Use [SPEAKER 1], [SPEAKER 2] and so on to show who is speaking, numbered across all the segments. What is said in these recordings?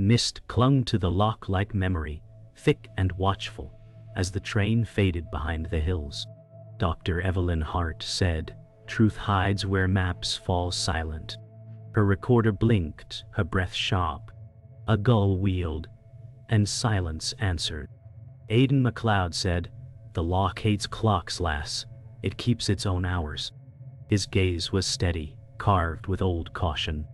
[SPEAKER 1] Mist clung to the loch like memory, thick and watchful, as the train faded behind the hills. Dr. Evelyn Hart said, "Truth hides where maps fall silent." Her recorder blinked, her breath sharp. A gull wheeled, and silence answered. Aidan MacLeod said, "The loch hates clocks, lass. It keeps its own hours." His gaze was steady, carved with old caution.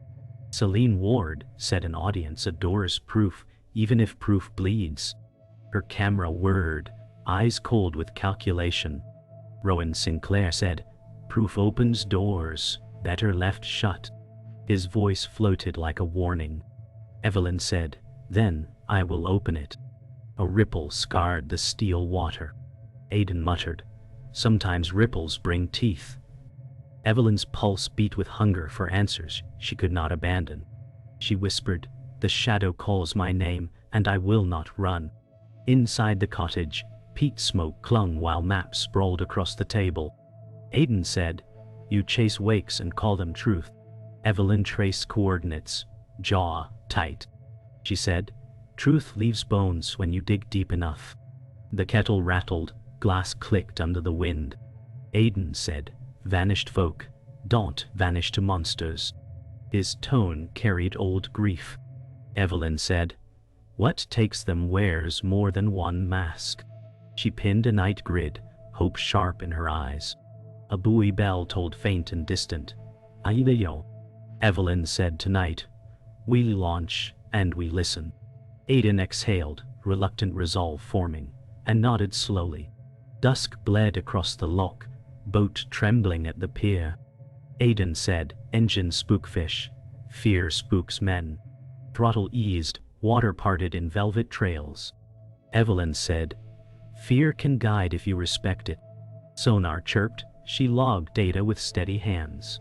[SPEAKER 1] Celine Ward said, "An audience adores proof, even if proof bleeds." Her camera whirred, eyes cold with calculation. Rowan Sinclair said, "Proof opens doors, better left shut." His voice floated like a warning. Evelyn said, "Then I will open it." A ripple scarred the steel water. Aidan muttered, "Sometimes ripples bring teeth." Evelyn's pulse beat with hunger for answers she could not abandon. She whispered, "The shadow calls my name, and I will not run." Inside the cottage, peat smoke clung while maps sprawled across the table. Aidan said, "You chase wakes and call them truth." Evelyn traced coordinates, jaw tight. She said, "Truth leaves bones when you dig deep enough." The kettle rattled, glass clicked under the wind. Aidan said, "Vanished folk don't vanish to monsters." His tone carried old grief. Evelyn said, "What takes them wears more than one mask." She pinned a night grid, hope sharp in her eyes. A buoy bell told faint and distant, "Aidayo." Evelyn said, "Tonight, we launch and we listen." Aidan exhaled, reluctant resolve forming, and nodded slowly. Dusk bled across the loch, boat trembling at the pier. Aidan said, "Engine spookfish, fear spooks men." Throttle eased, water parted in velvet trails. Evelyn said, "Fear can guide if you respect it." Sonar chirped, she logged data with steady hands.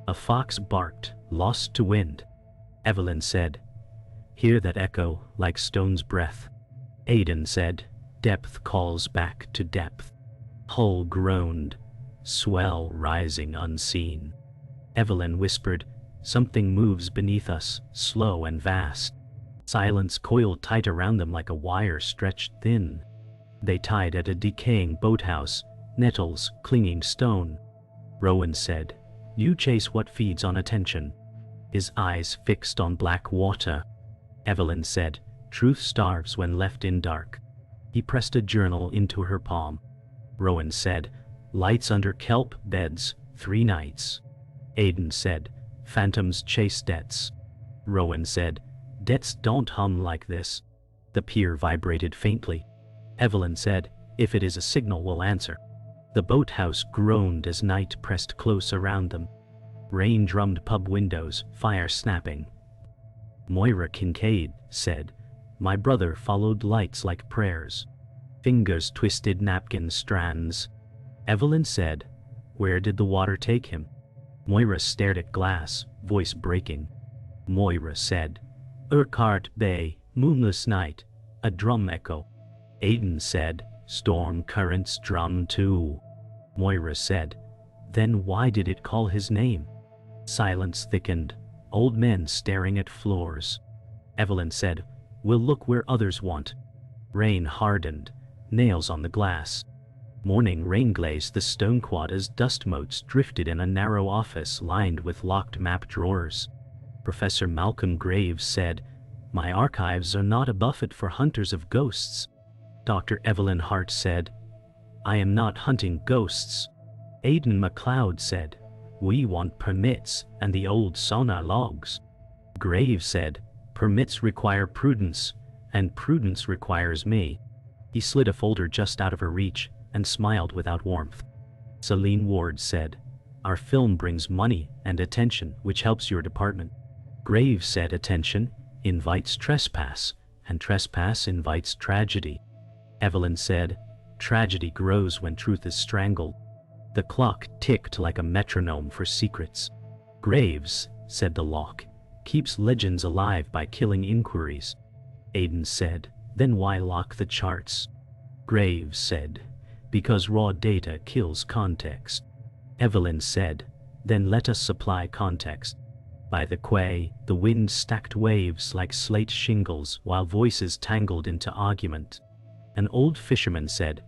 [SPEAKER 1] A fox barked, lost to wind. Evelyn said, "Hear that echo, like stone's breath." Aidan said, "Depth calls back to depth." Hull groaned, swell rising unseen. Evelyn whispered, "Something moves beneath us, slow and vast." Silence coiled tight around them like a wire stretched thin. They tied at a decaying boathouse, nettles clinging stone. Rowan said, "You chase what feeds on attention." His eyes fixed on black water. Evelyn said, "Truth starves when left in dark." He pressed a journal into her palm. Rowan said, "Lights under kelp beds, 3 nights." Aidan said, "Phantoms chase debts." Rowan said, "Debts don't hum like this." The pier vibrated faintly. Evelyn said, "If it is a signal, we'll answer." The boathouse groaned as night pressed close around them. Rain drummed pub windows, fire snapping. Moira Kincaid said, "My brother followed lights like prayers." Fingers twisted napkin strands. Evelyn said, "Where did the water take him?" Moira stared at glass, voice breaking. Moira said, "Urquhart Bay, moonless night, a drum echo." Aidan said, "Storm currents drum too." Moira said, "Then why did it call his name?" Silence thickened, old men staring at floors. Evelyn said, "We'll look where others want." Rain hardened, nails on the glass. Morning rain glazed the stone quad as dust motes drifted in a narrow office lined with locked map drawers. Professor Malcolm Graves said, "My archives are not a buffet for hunters of ghosts." Dr. Evelyn Hart said, "I am not hunting ghosts." Aidan MacLeod said, "We want permits and the old sonar logs." Graves said, "Permits require prudence, and prudence requires me." He slid a folder just out of her reach and smiled without warmth. Celine Ward said, "Our film brings money and attention, which helps your department." Graves said, "Attention invites trespass, and trespass invites tragedy." Evelyn said, "Tragedy grows when truth is strangled." The clock ticked like a metronome for secrets. Graves said, "The loch keeps legends alive by killing inquiries." Aidan said, "Then why lock the charts?" Graves said, "Because raw data kills context." Evelyn said, "Then let us supply context." By the quay, the wind stacked waves like slate shingles while voices tangled into argument. An old fisherman said,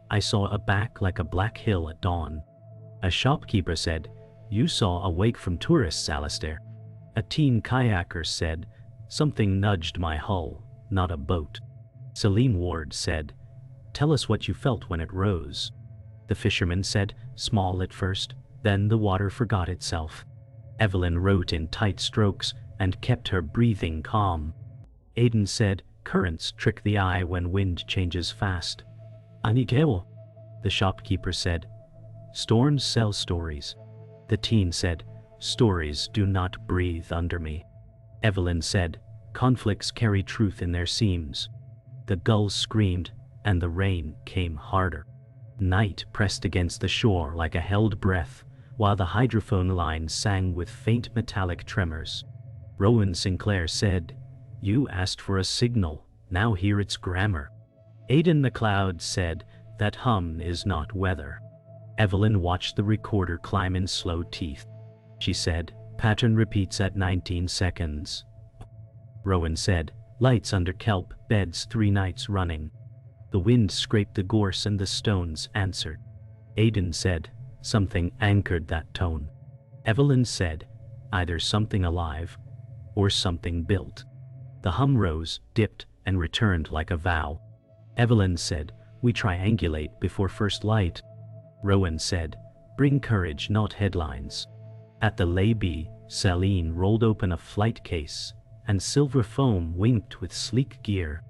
[SPEAKER 1] "I saw a back like a black hill at dawn." A shopkeeper said, "You saw a wake from tourists, Alistair." A teen kayaker said, "Something nudged my hull, not a boat." Celine Ward said, "Tell us what you felt when it rose." The fisherman said, "Small at first, then the water forgot itself." Evelyn wrote in tight strokes and kept her breathing calm. Aidan said, "Currents trick the eye when wind changes fast." "Anikewo," the shopkeeper said, "Storms sell stories." The teen said, "Stories do not breathe under me." Evelyn said, "Conflicts carry truth in their seams." The gulls screamed, and the rain came harder. Night pressed against the shore like a held breath, while the hydrophone line sang with faint metallic tremors. Rowan Sinclair said, "You asked for a signal, now hear its grammar." Aidan MacLeod said, "That hum is not weather." Evelyn watched the recorder climb in slow teeth. She said, "Pattern repeats at 19 seconds. Rowan said, "Lights under kelp beds 3 nights running." The wind scraped the gorse and the stones answered. Aidan said, "Something anchored that tone." Evelyn said, "Either something alive or something built." The hum rose, dipped, and returned like a vow. Evelyn said, "We triangulate before first light." Rowan said, "Bring courage, not headlines." At the lay-bee, Celine rolled open a flight case, and silver foam winked with sleek gear.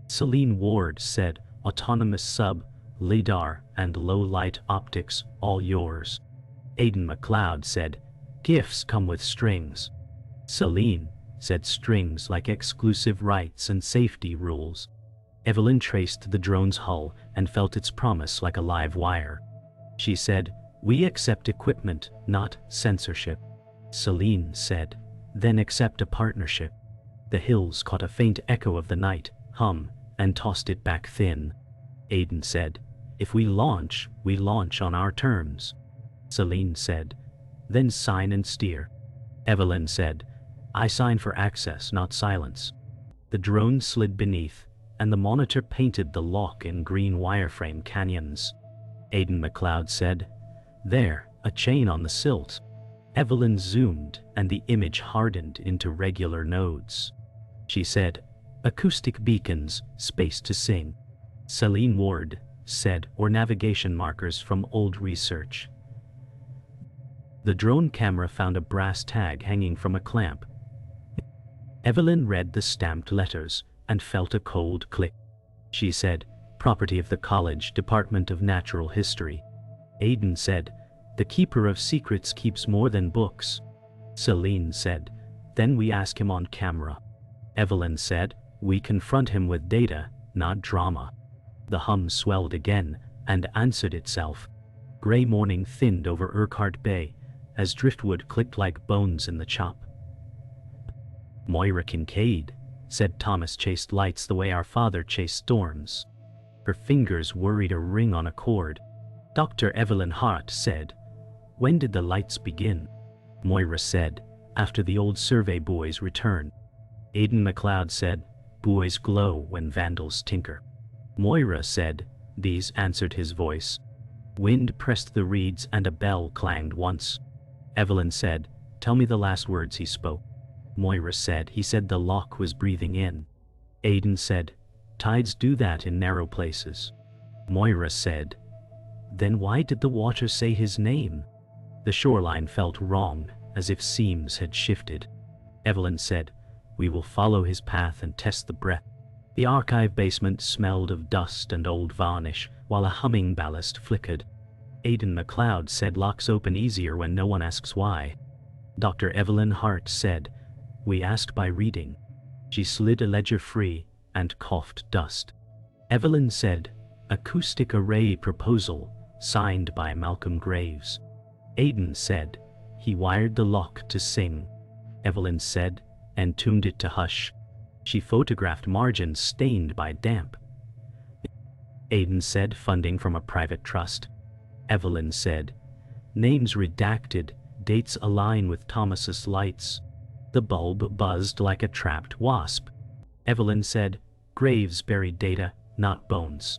[SPEAKER 1] Celine Ward said, "Autonomous sub, lidar, and low-light optics, all yours." Aidan MacLeod said, "Gifts come with strings." Celine said, "Strings like exclusive rights and safety rules." Evelyn traced the drone's hull and felt its promise like a live wire. She said, "We accept equipment, not censorship." Celine said, "Then accept a partnership." The hills caught a faint echo of the night hum and tossed it back thin. Aidan said, "If we launch on our terms." Celine said, "Then sign and steer." Evelyn said, "I sign for access, not silence." The drone slid beneath, and the monitor painted the loch in green wireframe canyons. Aidan MacLeod said, "There, a chain on the silt." Evelyn zoomed, and the image hardened into regular nodes. She said, "Acoustic beacons, space to sing." Celine Ward said, "Or navigation markers from old research." The drone camera found a brass tag hanging from a clamp. Evelyn read the stamped letters and felt a cold click. She said, "Property of the College Department of Natural History." Aidan said, "The keeper of secrets keeps more than books." Celine said, "Then we ask him on camera." Evelyn said, "We confront him with data, not drama." The hum swelled again and answered itself. Gray morning thinned over Urquhart Bay as driftwood clicked like bones in the chop. "Moira Kincaid," said Thomas, "chased lights the way our father chased storms." Her fingers worried a ring on a cord. Dr. Evelyn Hart said, "When did the lights begin?" Moira said, "After the old survey boys return." Aidan MacLeod said, "Boys glow when vandals tinker." Moira said, "These," answered his voice. Wind pressed the reeds and a bell clanged once. Evelyn said, "Tell me the last words he spoke." Moira said, "He said the loch was breathing in." Aidan said, "Tides do that in narrow places." Moira said, "Then why did the water say his name?" The shoreline felt wrong, as if seams had shifted. Evelyn said, "We will follow his path and test the breath." The archive basement smelled of dust and old varnish, while a humming ballast flickered. Aidan MacLeod said, "Locks open easier when no one asks why." Dr. Evelyn Hart said, "We ask by reading." She slid a ledger free and coughed dust. Evelyn said, "Acoustic array proposal, signed by Malcolm Graves." Aidan said, "He wired the loch to sing." Evelyn said, "And tuned it to hush." She photographed margins stained by damp. Aidan said, "Funding from a private trust." Evelyn said, "Names redacted, Dates align with Thomas's lights. The bulb buzzed like a trapped wasp. Evelyn said, graves bury data, not bones.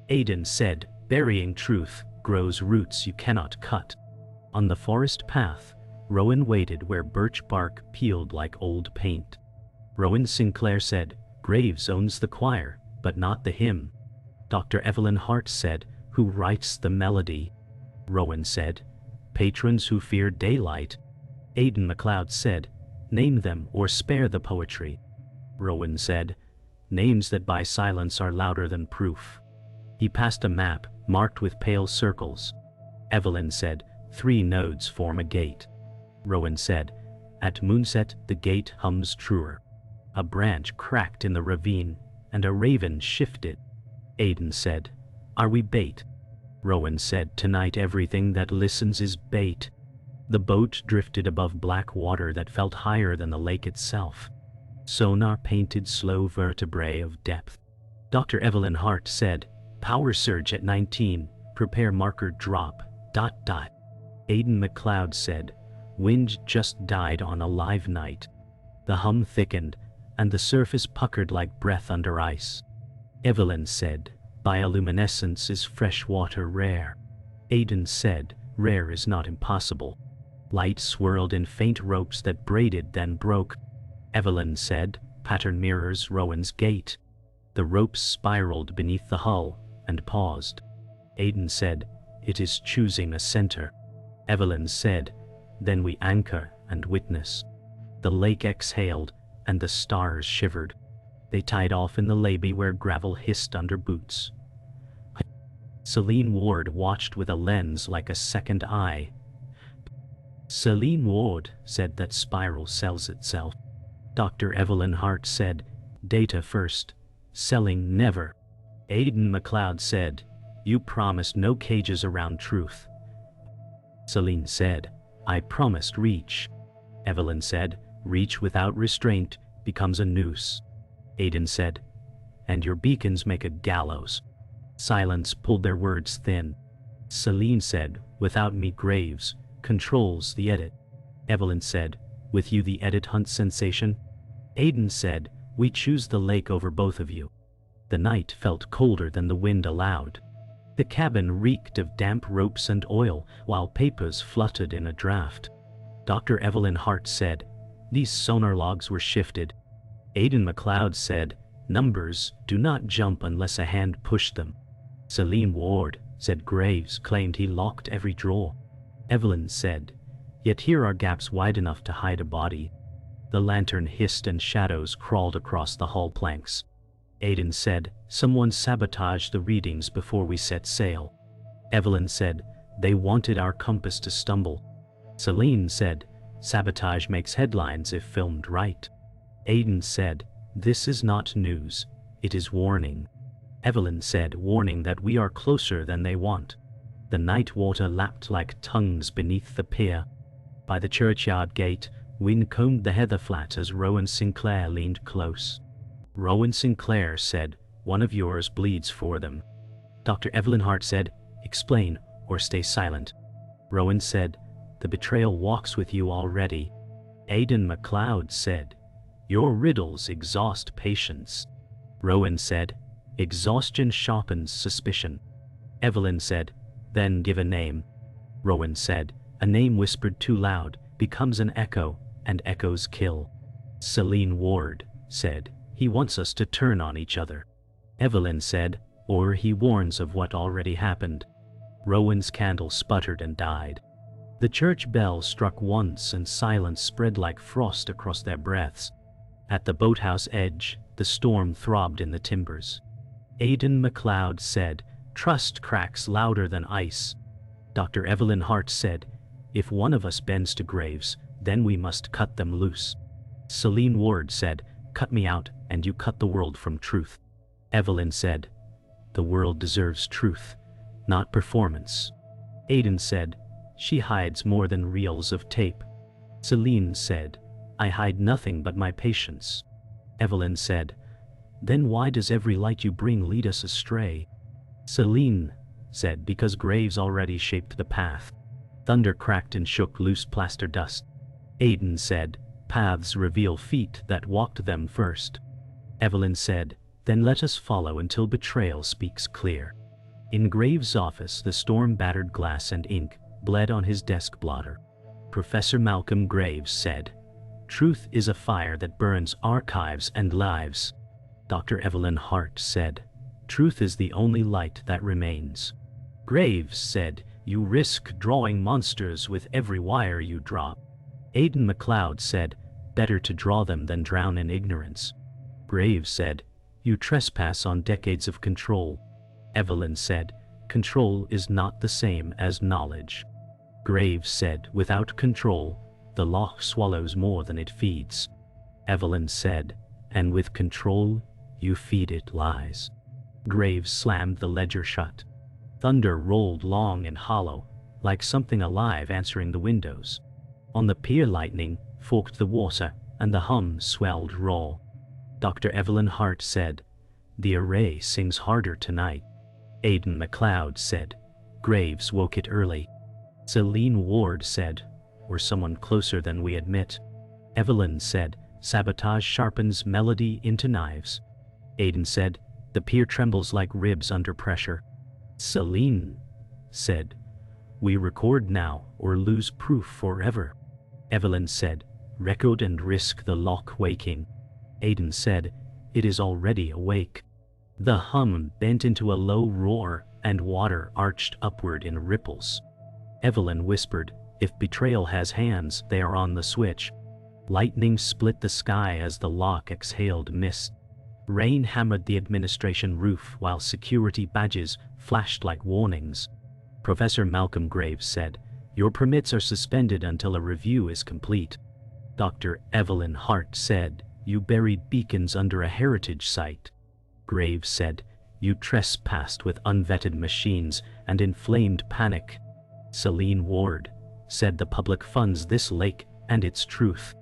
[SPEAKER 1] Aidan said, burying truth grows roots you cannot cut. On the forest path, Rowan waited where birch bark peeled like old paint. Rowan Sinclair said, Graves owns the choir, but not the hymn. Dr. Evelyn Hart said, who writes the melody? Rowan said, patrons who fear daylight. Aidan MacLeod said, name them or spare the poetry. Rowan said, names that by silence are louder than proof. He passed a map, marked with pale circles. Evelyn said, 3 nodes form a gate. Rowan said, at moonset the gate hums truer. A branch cracked in the ravine, and a raven shifted. Aidan said, are we bait? Rowan said, tonight everything that listens is bait. The boat drifted above black water that felt higher than the lake itself. Sonar painted slow vertebrae of depth. Dr. Evelyn Hart said, power surge at 19, prepare marker drop, ... Aidan MacLeod said, wind just died on a live night. The hum thickened, and the surface puckered like breath under ice. Evelyn said, bioluminescence is fresh water rare. Aidan said, rare is not impossible. Light swirled in faint ropes that braided then broke. Evelyn said, pattern mirrors Rowan's gate. The ropes spiraled beneath the hull, and paused. Aidan said, it is choosing a center. Evelyn said, then we anchor and witness. The lake exhaled, and the stars shivered. They tied off in the levee where gravel hissed under boots. Celine Ward watched with a lens like a second eye. Celine Ward said that spiral sells itself. Dr. Evelyn Hart said, data first, selling never. Aidan MacLeod said, you promised no cages around truth. Celine said, I promised reach. Evelyn said, reach without restraint becomes a noose. Aidan said, and your beacons make a gallows. Silence pulled their words thin. Celine said, without me Graves controls the edit. Evelyn said, with you the edit hunts sensation. Aidan said, we choose the lake over both of you. The night felt colder than the wind allowed. The cabin reeked of damp ropes and oil, while papers fluttered in a draft. Dr. Evelyn Hart said, these sonar logs were shifted. Aidan MacLeod said, numbers do not jump unless a hand pushed them. Celine Ward said Graves claimed he locked every drawer. Evelyn said, yet here are gaps wide enough to hide a body. The lantern hissed and shadows crawled across the hull planks. Aidan said, someone sabotaged the readings before we set sail. Evelyn said, they wanted our compass to stumble. Celine said, sabotage makes headlines if filmed right. Aidan said, this is not news, it is warning. Evelyn said, warning that we are closer than they want. The night water lapped like tongues beneath the pier. By the churchyard gate, wind combed the heather flat as Rowan Sinclair leaned close. Rowan Sinclair said, one of yours bleeds for them. Dr. Evelyn Hart said, explain or stay silent. Rowan said, the betrayal walks with you already. Aidan MacLeod said, your riddles exhaust patience. Rowan said, exhaustion sharpens suspicion. Evelyn said, then give a name. Rowan said, a name whispered too loud becomes an echo, and echoes kill. Celine Ward said, he wants us to turn on each other. Evelyn said, or he warns of what already happened. Rowan's candle sputtered and died. The church bell struck once and silence spread like frost across their breaths. At the boathouse edge, the storm throbbed in the timbers. Aidan MacLeod said, trust cracks louder than ice. Dr. Evelyn Hart said, if one of us bends to Graves, then we must cut them loose. Celine Ward said, cut me out, and you cut the world from truth. Evelyn said, the world deserves truth, not performance. Aidan said, she hides more than reels of tape. Celine said, I hide nothing but my patience. Evelyn said, then why does every light you bring lead us astray? Celine said, because Graves already shaped the path. Thunder cracked and shook loose plaster dust. Aidan said, "Paths reveal feet that walked them first." Evelyn said, "Then let us follow until betrayal speaks clear." In Graves' office, the storm-battered glass and ink bled on his desk blotter. Professor Malcolm Graves said, "Truth is a fire that burns archives and lives." Dr. Evelyn Hart said, "Truth is the only light that remains." Graves said, "You risk drawing monsters with every wire you drop." Aidan MacLeod said, "Better to draw them than drown in ignorance." Graves said, "You trespass on decades of control." Evelyn said, "Control is not the same as knowledge." Graves said, "Without control, the loch swallows more than it feeds." Evelyn said, "And with control, you feed it lies." Graves slammed the ledger shut. Thunder rolled long and hollow, like something alive answering the windows. On the pier, lightning forked the water, and the hum swelled raw. Dr. Evelyn Hart said, "The array sings harder tonight." Aidan MacLeod said, "Graves woke it early." Celine Ward said, "Or someone closer than we admit." Evelyn said, "Sabotage sharpens melody into knives." Aidan said, "The pier trembles like ribs under pressure." Celine said, "We record now or lose proof forever." Evelyn said, "Record and risk the loch waking." Aidan said, "It is already awake." The hum bent into a low roar, and water arched upward in ripples. Evelyn whispered, "If betrayal has hands, they are on the switch." Lightning split the sky as the loch exhaled mist. Rain hammered the administration roof while security badges flashed like warnings. Professor Malcolm Graves said, "Your permits are suspended until a review is complete." Dr. Evelyn Hart said, "You buried beacons under a heritage site." Graves said, "You trespassed with unvetted machines and inflamed panic." Celine Ward said, "The public funds this lake and its truth."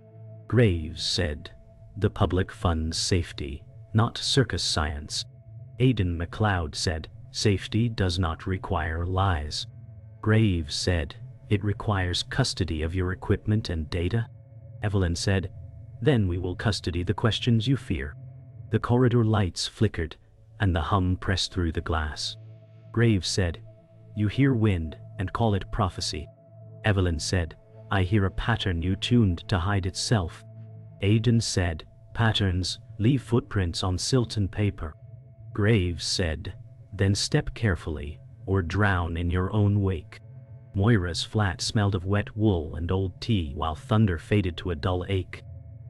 [SPEAKER 1] Graves said, "The public funds safety, not circus science." Aidan MacLeod said, "Safety does not require lies." Graves said, "It requires custody of your equipment and data." Evelyn said, "Then we will custody the questions you fear." The corridor lights flickered, and the hum pressed through the glass. Graves said, "You hear wind and call it prophecy." Evelyn said, "I hear a pattern you tuned to hide itself." Aidan said, "Patterns leave footprints on silt and paper." Graves said, "Then step carefully, or drown in your own wake." Moira's flat smelled of wet wool and old tea while thunder faded to a dull ache.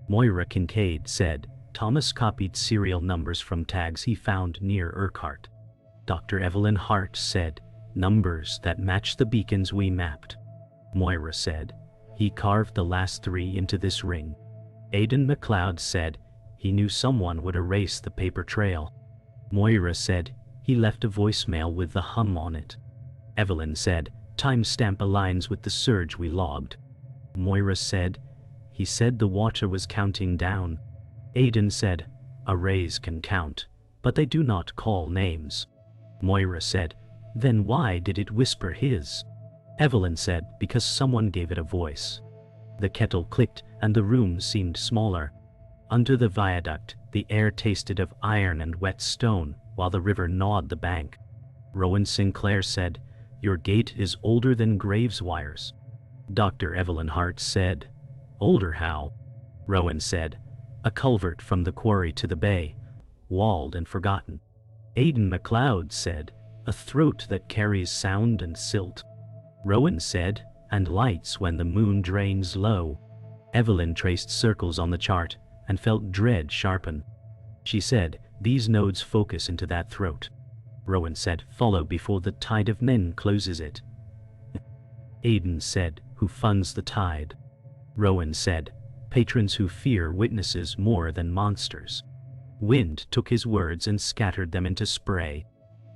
[SPEAKER 1] Moira Kincaid said, "Thomas copied serial numbers from tags he found near Urquhart." Dr. Evelyn Hart said, "Numbers that match the beacons we mapped." Moira said, "He carved the last 3 into this ring." Aidan MacLeod said, "He knew someone would erase the paper trail." Moira said, "He left a voicemail with the hum on it." Evelyn said, "Timestamp aligns with the surge we logged." Moira said, "He said the water was counting down." Aidan said, "Arrays can count, but they do not call names." Moira said, "Then why did it whisper his?" Evelyn said, "Because someone gave it a voice." The kettle clicked and the room seemed smaller. Under the viaduct, the air tasted of iron and wet stone while the river gnawed the bank. Rowan Sinclair said, "Your gate is older than Graves' wires." Dr. Evelyn Hart said, "Older how?" Rowan said, "A culvert from the quarry to the bay, walled and forgotten." Aidan MacLeod said, "A throat that carries sound and silt." Rowan said, "And lights when the moon drains low." Evelyn traced circles on the chart and felt dread sharpen. She said, "These nodes focus into that throat." Rowan said, "Follow before the tide of men closes it." Aidan said, "Who funds the tide?" Rowan said, "Patrons who fear witnesses more than monsters." Wind took his words and scattered them into spray.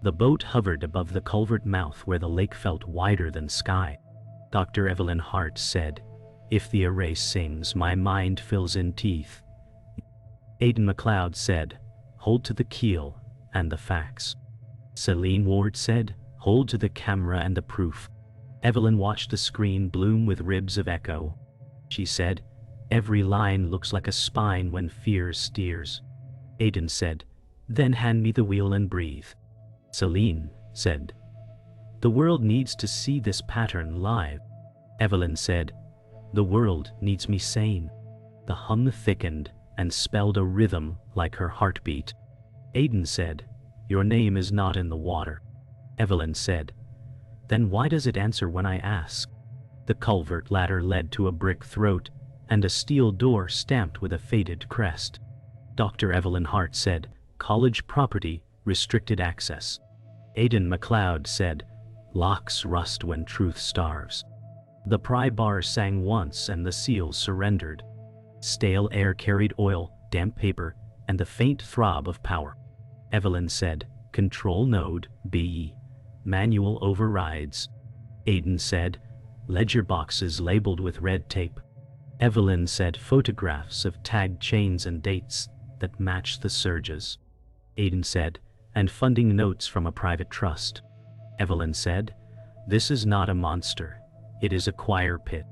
[SPEAKER 1] The boat hovered above the culvert mouth where the lake felt wider than sky. Dr. Evelyn Hart said, "If the array sings, my mind fills in teeth." Aidan MacLeod said, "Hold to the keel and the facts." Celine Ward said, "Hold to the camera and the proof." Evelyn watched the screen bloom with ribs of echo. She said, "Every line looks like a spine when fear steers." Aidan said, "Then hand me the wheel and breathe." Celine said, "The world needs to see this pattern live." Evelyn said, "The world needs me sane." The hum thickened and spelled a rhythm like her heartbeat. Aidan said, "Your name is not in the water." Evelyn said, "Then why does it answer when I ask?" The culvert ladder led to a brick throat and a steel door stamped with a faded crest. Dr. Evelyn Hart said, "College property, restricted access." Aidan MacLeod said, "Locks rust when truth starves." The pry bar sang once and the seals surrendered. Stale air carried oil, damp paper, and the faint throb of power. Evelyn said, "Control node, B. Manual overrides." Aidan said, "Ledger boxes labeled with red tape." Evelyn said, "Photographs of tagged chains and dates that match the surges." Aidan said, "And funding notes from a private trust." Evelyn said, "This is not a monster. It is a choir pit."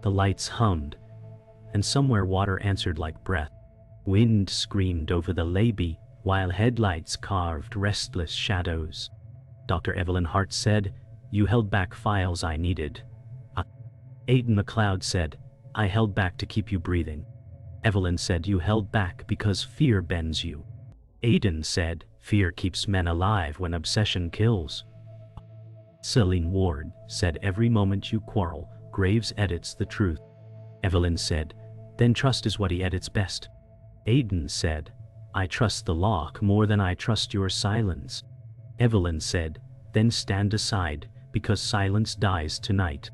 [SPEAKER 1] The lights hummed, and somewhere water answered like breath. Wind screamed over the levee, while headlights carved restless shadows. Dr. Evelyn Hart said, "You held back files I needed." Aidan MacLeod said, "I held back to keep you breathing." Evelyn said, "You held back because fear bends you." Aidan said, "Fear keeps men alive when obsession kills." Celine Ward said, "Every moment you quarrel, Graves edits the truth." Evelyn said, "Then trust is what he edits best." Aidan said, "I trust the lock more than I trust your silence." Evelyn said, "Then stand aside, because silence dies tonight."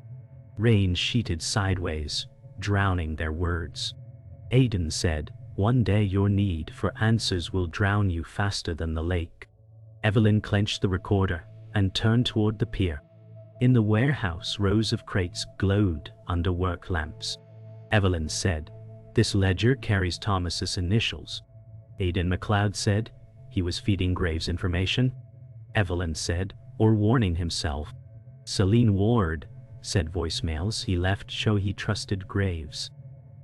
[SPEAKER 1] Rain sheeted sideways, drowning their words. Aidan said, "One day your need for answers will drown you faster than the lake." Evelyn clenched the recorder and turned toward the pier. In the warehouse, rows of crates glowed under work lamps. Evelyn said, "This ledger carries Thomas's initials." Aidan MacLeod said, "He was feeding Graves information." Evelyn said, "Or warning himself." Celine Ward said, "Voicemails he left show he trusted Graves."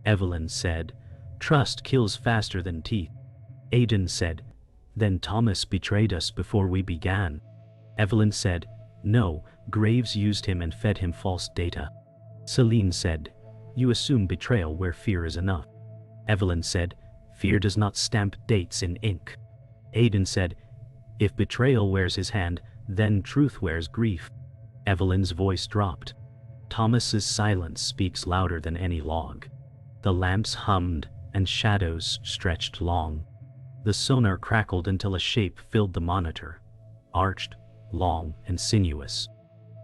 [SPEAKER 1] Evelyn said, "Trust kills faster than teeth." Aidan said, "Then Thomas betrayed us before we began." Evelyn said, "No, Graves used him and fed him false data." Celine said, "You assume betrayal where fear is enough." Evelyn said, "Fear does not stamp dates in ink." Aidan said, "If betrayal wears his hand, then truth wears grief." Evelyn's voice dropped. "Thomas's silence speaks louder than any log." The lamps hummed and shadows stretched long. The sonar crackled until a shape filled the monitor, arched, long and sinuous.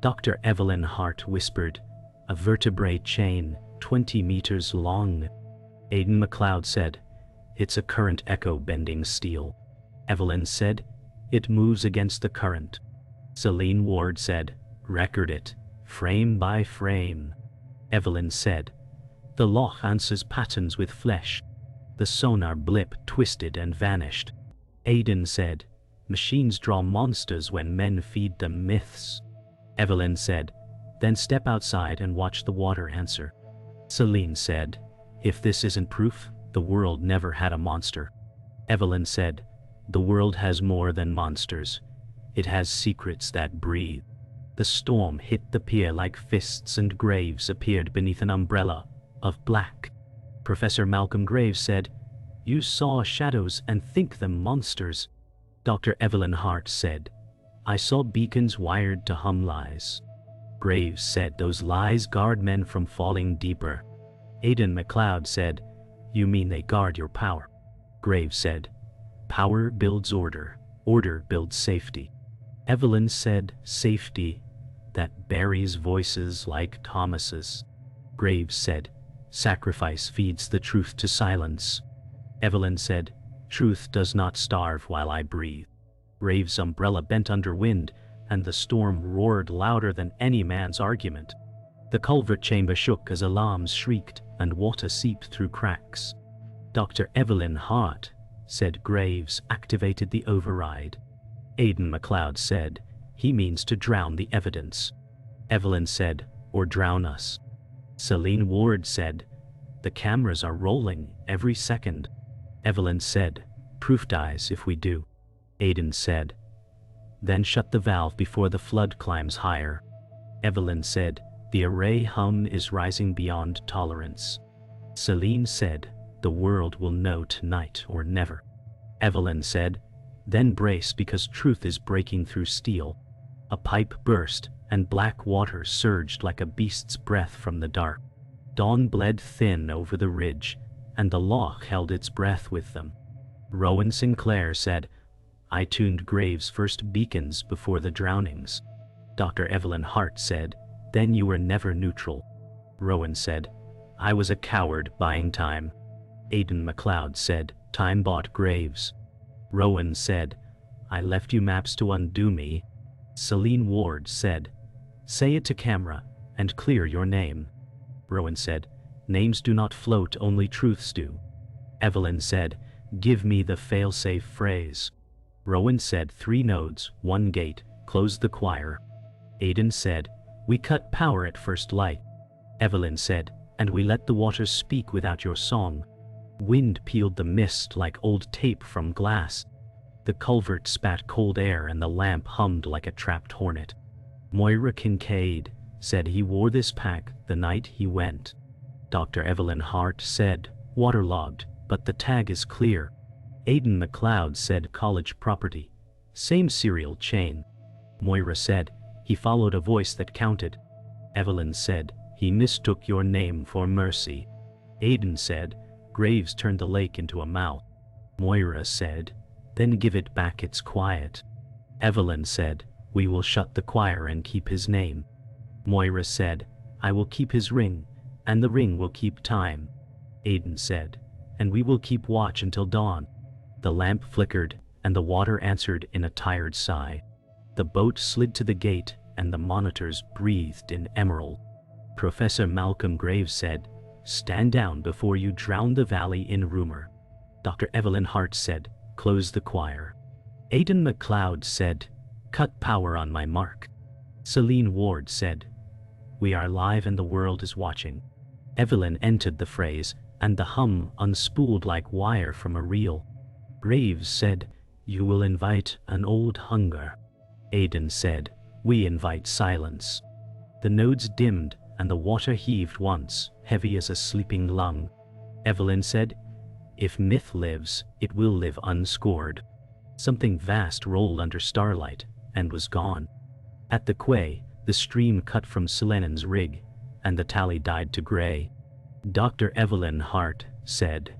[SPEAKER 1] Dr. Evelyn Hart whispered, "A vertebrae chain, 20 meters long." Aidan MacLeod said, "It's a current echo bending steel." Evelyn said, "It moves against the current." Celine Ward said, "Record it, frame by frame." Evelyn said, "The loch answers patterns with flesh." The sonar blip twisted and vanished. Aidan said, "Machines draw monsters when men feed them myths." Evelyn said, "Then step outside and watch the water answer." Celine said, "If this isn't proof, the world never had a monster." Evelyn said, "The world has more than monsters. It has secrets that breathe." The storm hit the pier like fists and Graves appeared beneath an umbrella of black. Professor Malcolm Graves said, "You saw shadows and think them monsters." Dr. Evelyn Hart said, "I saw beacons wired to hum lies." Graves said, "Those lies guard men from falling deeper." Aidan MacLeod said, "You mean they guard your power?" Graves said, "Power builds order, order builds safety." Evelyn said, "Safety that buries voices like Thomas's." Graves said, "Sacrifice feeds the truth to silence." Evelyn said, "Truth does not starve while I breathe." Graves' umbrella bent under wind, and the storm roared louder than any man's argument. The culvert chamber shook as alarms shrieked and water seeped through cracks. Dr. Evelyn Hart said Graves activated the override. Aidan MacLeod said, "He means to drown the evidence." Evelyn said, or drown us. Celine Ward said, the cameras are rolling every second. Evelyn said, proof dies if we do. Aidan said, then shut the valve before the flood climbs higher. Evelyn said, the array hum is rising beyond tolerance. Celine said, the world will know tonight or never. Evelyn said, then brace because truth is breaking through steel. A pipe burst, and black water surged like a beast's breath from the dark. Dawn bled thin over the ridge, and the loch held its breath with them. Rowan Sinclair said, I tuned Graves' first beacons before the drownings. Dr. Evelyn Hart said, then you were never neutral. Rowan said, I was a coward buying time. Aidan MacLeod said, time bought Graves. Rowan said, I left you maps to undo me. Celine Ward said, say it to camera, and clear your name. Rowan said, names do not float, only truths do. Evelyn said, give me the fail-safe phrase. Rowan said, 3 nodes, 1 gate, close the choir. Aidan said, we cut power at first light. Evelyn said, and we let the waters speak without your song. Wind peeled the mist like old tape from glass. The culvert spat cold air and the lamp hummed like a trapped hornet. Moira Kincaid said he wore this pack the night he went. Dr. Evelyn Hart said, waterlogged, but the tag is clear. Aidan MacLeod said college property. Same serial chain. Moira said, he followed a voice that counted. Evelyn said, he mistook your name for mercy. Aidan said, Graves turned the lake into a mouth. Moira said, then give it back, it's quiet. Evelyn said, we will shut the choir and keep his name. Moira said, I will keep his ring, and the ring will keep time. Aidan said, and we will keep watch until dawn. The lamp flickered, and the water answered in a tired sigh. The boat slid to the gate, and the monitors breathed in emerald. Professor Malcolm Graves said, stand down before you drown the valley in rumor. Dr. Evelyn Hart said, close the choir. Aidan MacLeod said, cut power on my mark. Celine Ward said, we are live and the world is watching. Evelyn entered the phrase, and the hum unspooled like wire from a reel. Graves said, you will invite an old hunger. Aidan said, we invite silence. The nodes dimmed, and the water heaved once, heavy as a sleeping lung. Evelyn said, if myth lives, it will live unscored. Something vast rolled under starlight, and was gone. At the quay, the stream cut from Selenon's rig, and the tally died to gray. Dr. Evelyn Hart said,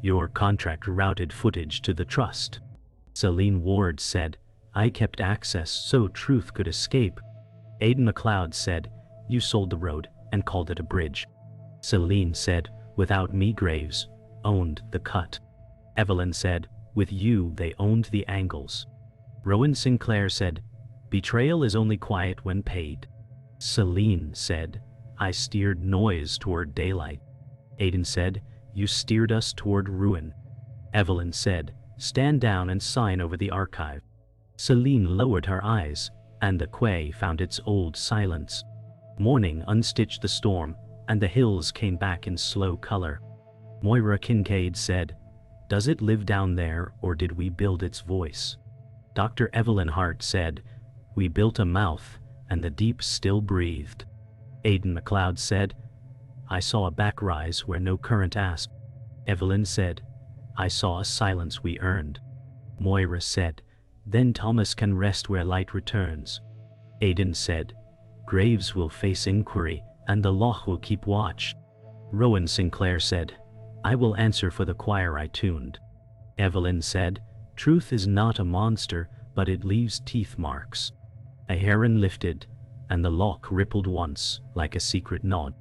[SPEAKER 1] your contract routed footage to the trust. Celine Ward said, I kept access so truth could escape. Aidan MacLeod said, you sold the road and called it a bridge. Celine said, without me Graves owned the cut. Evelyn said, with you they owned the angles. Rowan Sinclair said, betrayal is only quiet when paid. Celine said, I steered noise toward daylight. Aidan said, you steered us toward ruin. Evelyn said, stand down and sign over the archive. Celine lowered her eyes, and the quay found its old silence. Morning unstitched the storm, and the hills came back in slow color. Moira Kincaid said, does it live down there, or did we build its voice? Dr. Evelyn Hart said, we built a mouth, and the deep still breathed. Aidan MacLeod said, I saw a back rise where no current asked. Evelyn said, I saw a silence we earned. Moira said, then Thomas can rest where light returns. Aidan said, Graves will face inquiry, and the loch will keep watch. Rowan Sinclair said, I will answer for the choir I tuned. Evelyn said, truth is not a monster, but it leaves teeth marks. A heron lifted, and the loch rippled once, like a secret nod.